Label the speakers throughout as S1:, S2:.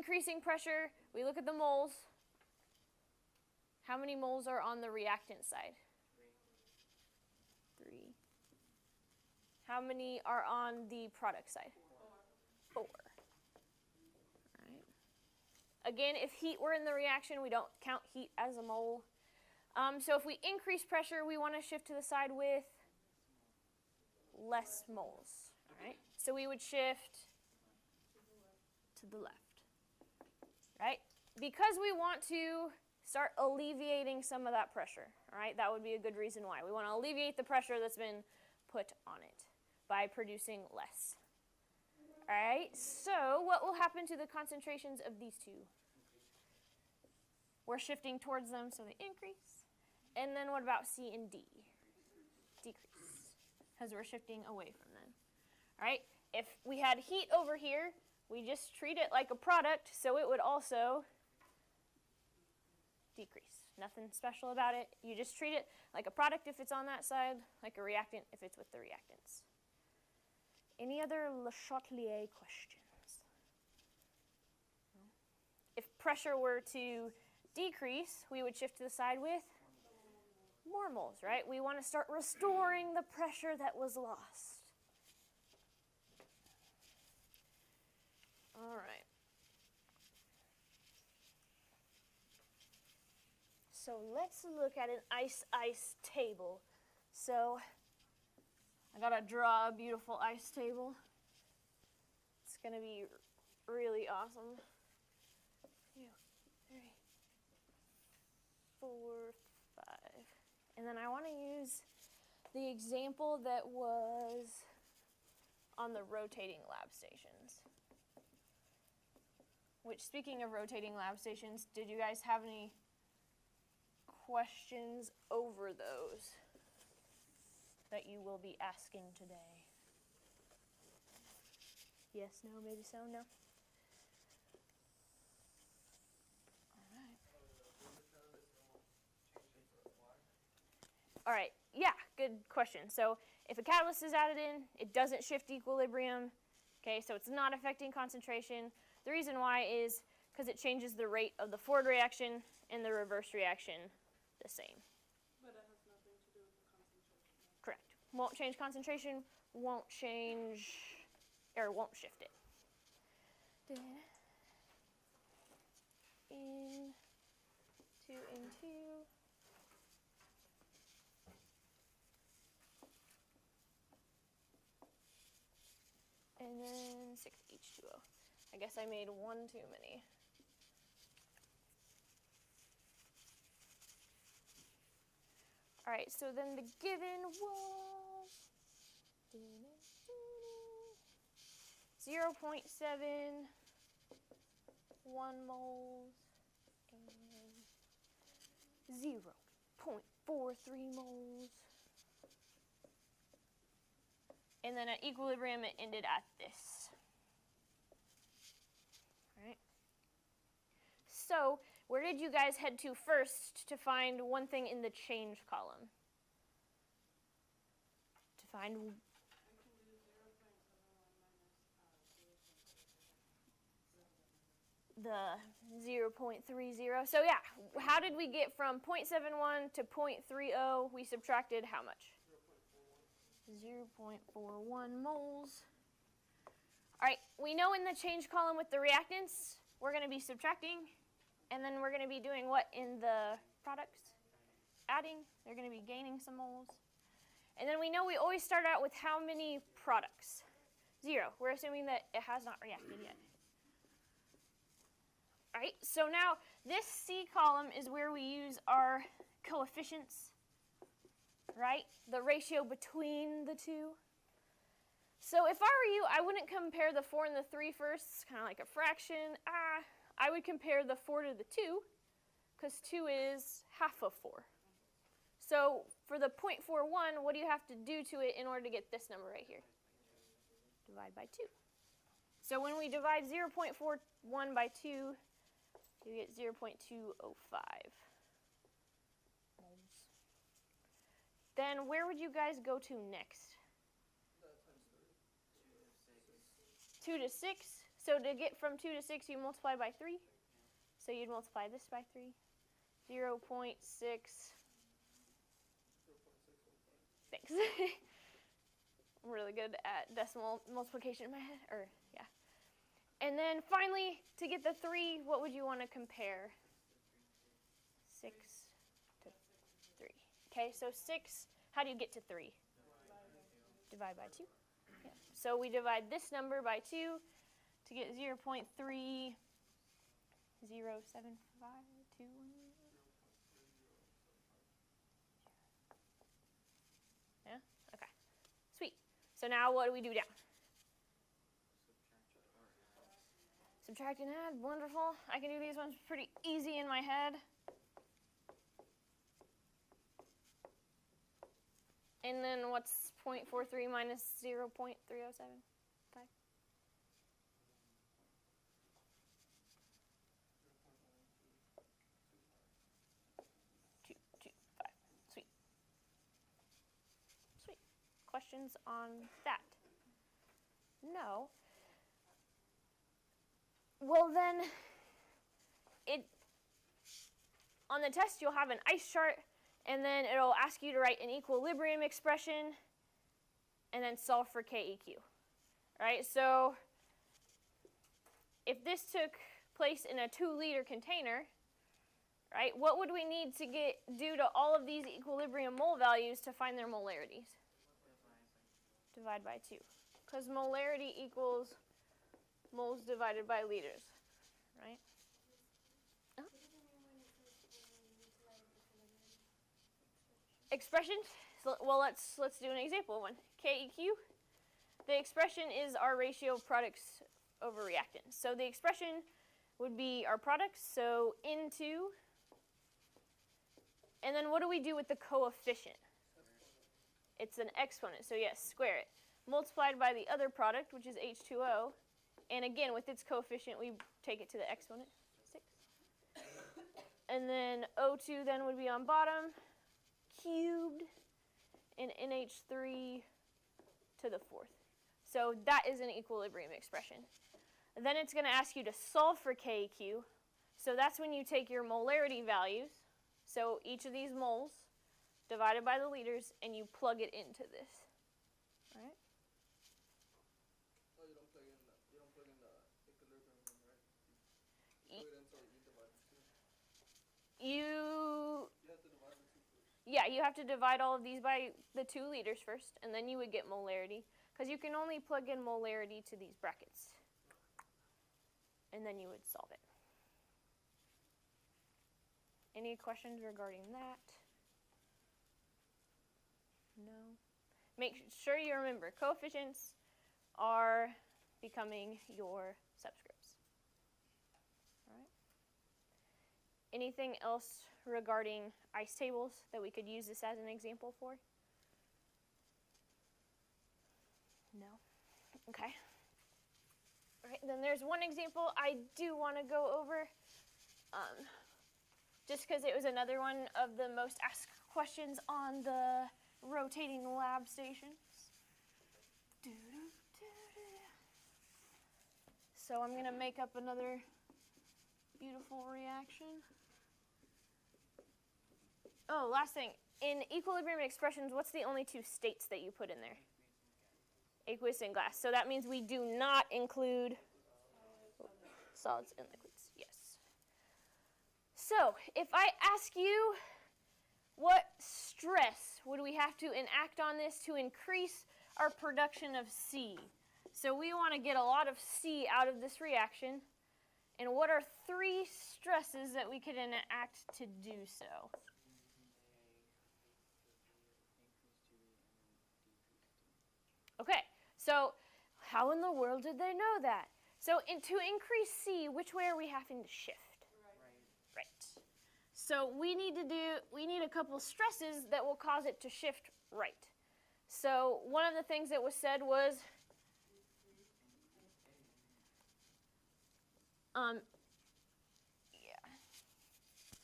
S1: increasing pressure, we look at the moles. How many moles are on the reactant side? 3. How many are on the product side? 4. All right. Again, if heat were in the reaction, we don't count heat as a mole. So if we increase pressure, we want to shift to the side with less moles. All right. So we would shift to the left. Right? Because we want to start alleviating some of that pressure. All right? That would be a good reason why. We want to alleviate the pressure that's been put on it by producing less. All right? So what will happen to the concentrations of these two? We're shifting towards them, so they increase. And then what about C and D? Decrease, because we're shifting away from them. All right? If we had heat over here, we just treat it like a product, so it would also decrease. Nothing special about it. You just treat it like a product if it's on that side, like a reactant if it's with the reactants. Any other Le Chatelier questions? No? If pressure were to decrease, we would shift to the side with more moles, right? We want to start restoring the pressure that was lost. All right. So let's look at an ice table. So I gotta draw a beautiful ice table. It's gonna be really awesome. 2, 3, 4, 5. And then I want to use the example that was on the rotating lab stations. Which, speaking of rotating lab stations, did you guys have any questions over those that you will be asking today? Yes, no, maybe so, no? All right. All right, yeah, good question. So if a catalyst is added in, it doesn't shift equilibrium, okay, so it's not affecting concentration. The reason why is because it changes the rate of the forward reaction and the reverse reaction the same.
S2: But that has nothing to do with the concentration.
S1: Correct. Won't change concentration, won't change, or won't shift it. In, 2 and 2. And then 6 H2O. I guess I made one too many. All right, so then the given was 0.71 moles and 0.43 moles. And then at equilibrium, it ended at this. All right. So where did you guys head to first to find one thing in the change column? To find the 0.30. So yeah, how did we get from 0.71 to 0.30? We subtracted how much? 0.41 moles. All right, we know in the change column with the reactants, we're going to be subtracting, and then we're going to be doing what in the products? Adding. They're going to be gaining some moles. And then we know we always start out with how many products? 0. We're assuming that it has not reacted yet. All right, so now this C column is where we use our coefficients, right? The ratio between the two. So if I were you, I wouldn't compare the 4 and the 3 first. It's kind of like a fraction. I would compare the 4 to the 2, because 2 is half of 4. So for the 0.41, what do you have to do to it in order to get this number right here? Divide by 2. So when we divide 0.41 by 2, you get 0.205 moles. Then where would you guys go to next? 2 to 6. So to get from 2 to 6, you multiply by 3. So you'd multiply this by 3. 0.6. Thanks. I'm really good at decimal multiplication in my head. Yeah. And then finally, to get the 3, what would you want to compare? 6 to 3. Okay, so 6, how do you get to 3? Divide by 2. Yeah. So we divide this number by 2 to get 0.307521. Yeah? Okay. Sweet. So now what do we do down? Subtract and add. Wonderful. I can do these ones pretty easy in my head. And then what's 0.43 minus 0.3075? 225. Sweet. Sweet. Questions on that? No. Well then, on the test you'll have an ice chart, and then it'll ask you to write an equilibrium expression and then solve for KEQ. Right? So if this took place in a 2-liter container, right, what would we need to do to all of these equilibrium mole values to find their molarities? Divide by 2. Because molarity equals moles divided by liters, right? Expression. So, well, let's do an example one. KEQ. The expression is our ratio of products over reactants. So the expression would be our products. So into. And then what do we do with the coefficient? It's an exponent. So yes, square it. Multiplied by the other product, which is H2O. And again, with its coefficient, we take it to the exponent, 6. And then O2 then would be on bottom, cubed, and NH3 to the 4th. So that is an equilibrium expression. Then it's going to ask you to solve for KEQ. So that's when you take your molarity values, so each of these moles divided by the liters, and you plug it into this. All right?
S3: Oh, you don't plug in the equilibrium one, right? You plug it in so you divide the 2.
S1: You
S3: have to divide the 2 first.
S1: Yeah, you have to divide all of these by the 2 liters first, and then you would get molarity, because you can only plug in molarity to these brackets. And then you would solve it. Any questions regarding that? No? Make sure you remember, coefficients are becoming your subscripts. All right. Anything else regarding ice tables that we could use this as an example for? No? Okay. All right, then there's one example I do want to go over, just because it was another one of the most asked questions on the rotating lab stations. So I'm going to make up another beautiful reaction. Oh, last thing. In equilibrium expressions, what's the only 2 states that you put in there? Aqueous and gas. So that means we do not include solids and liquids. Yes. So if I ask you what stress would we have to enact on this to increase our production of C? So we want to get a lot of C out of this reaction. And what are 3 stresses that we could enact to do so? Okay, so how in the world did they know that? So to increase C, which way are we having to shift? Right. So we need a couple stresses that will cause it to shift right. So one of the things that was said was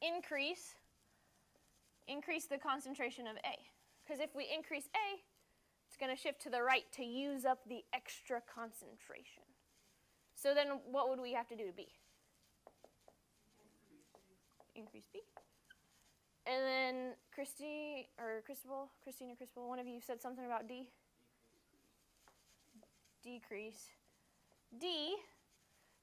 S1: increase the concentration of A. Because if we increase A, it's going to shift to the right to use up the extra concentration. So then what would we have to do to B? Increase B. And then Christine or Cristobal, one of you said something about D? Decrease D,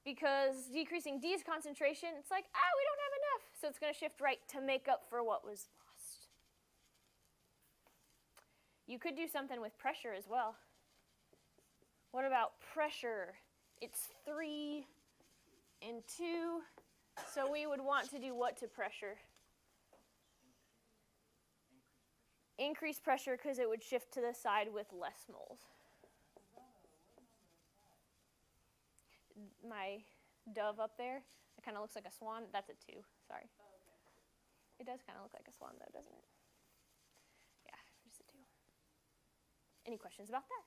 S1: because decreasing D's concentration, it's like, we don't have enough. So it's going to shift right to make up for what was lost. You could do something with pressure as well. What about pressure? It's 3 and 2. So we would want to do what to pressure? Increase pressure because it would shift to the side with less moles. My dove up there, it kind of looks like a swan. That's a 2, sorry.
S2: Oh, okay.
S1: It does kind of look like a swan though, doesn't it? Yeah, just a 2. Any questions about that?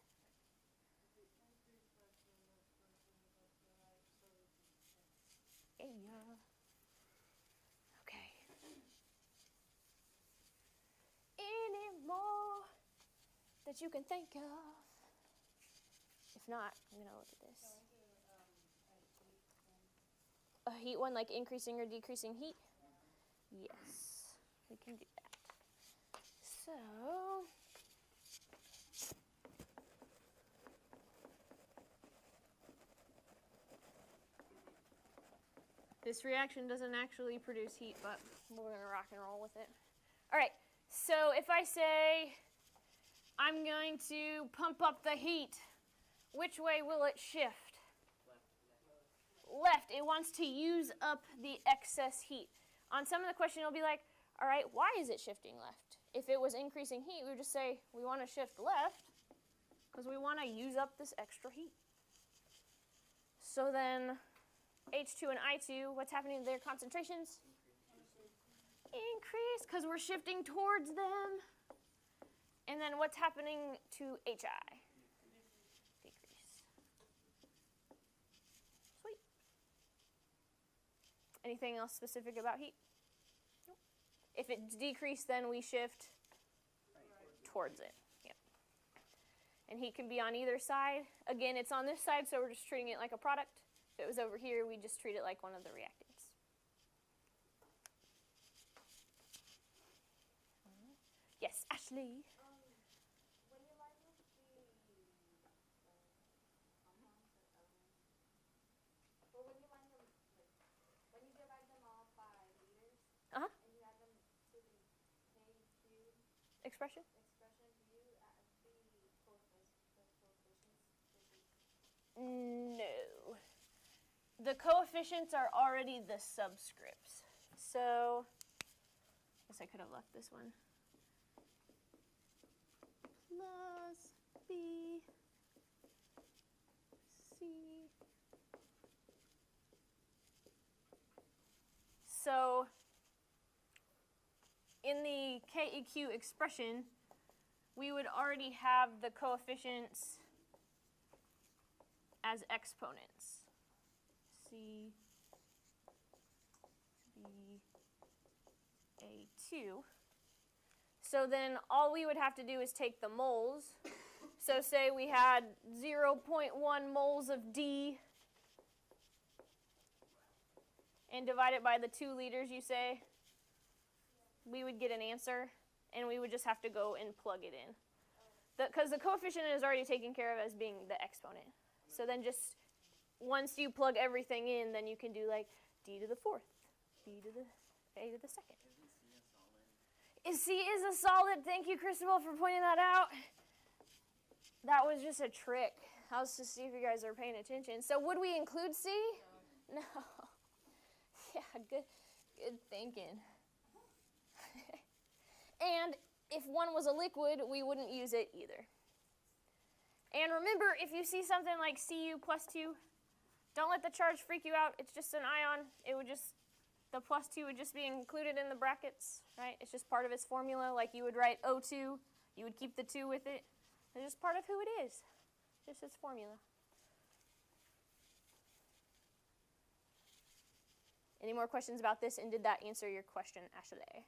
S1: Yeah. Okay. Any more that you can think of? If not, I'm going to look at this. A heat one, like increasing or decreasing heat? Yes, we can do that. So, this reaction doesn't actually produce heat, but we're going to rock and roll with it. All right, so if I say I'm going to pump up the heat, which way will it shift? Left. It wants to use up the excess heat. On some of the question, it'll be like, all right, why is it shifting left? If it was increasing heat, we would just say we want to shift left because we want to use up this extra heat. So then H2 and I2, what's happening to their concentrations? Increase because we're shifting towards them. And then what's happening to HI? Anything else specific about heat? Nope. If it's decreased, then we shift towards it. Yep. And heat can be on either side. Again, it's on this side, so we're just treating it like a product. If it was over here, we just treat it like one of the reactants. Yes, Ashley.
S4: When you line up the compounds or when you line them, like, when you divide them all by liters,
S1: Uh-huh.
S4: and you add them to the KQ
S1: Expression?
S4: expression, do you add the coefficients?
S1: No. The coefficients are already the subscripts. So, I guess I could have left this one. Plus B, C. So, in the KEQ expression, we would already have the coefficients as exponents. C, B, A2. So then all we would have to do is take the moles. So say we had 0.1 moles of D and divide it by the 2 liters, you say, we would get an answer, and we would just have to go and plug it in. Because the coefficient is already taken care of as being the exponent. So then just once you plug everything in, then you can do like D to the 4th, B to the A to the 2nd. C is a solid. Thank you, Cristobal, for pointing that out. That was just a trick. I was to see if you guys are paying attention. So would we include C? No. Yeah, good thinking. And if one was a liquid, we wouldn't use it either. And remember, if you see something like Cu plus 2, don't let the charge freak you out. It's just an ion. The plus 2 would just be included in the brackets, right? It's just part of its formula. Like you would write O2, you would keep the 2 with it. It's just part of who it is, just its formula. Any more questions about this, and did that answer your question, Ashley?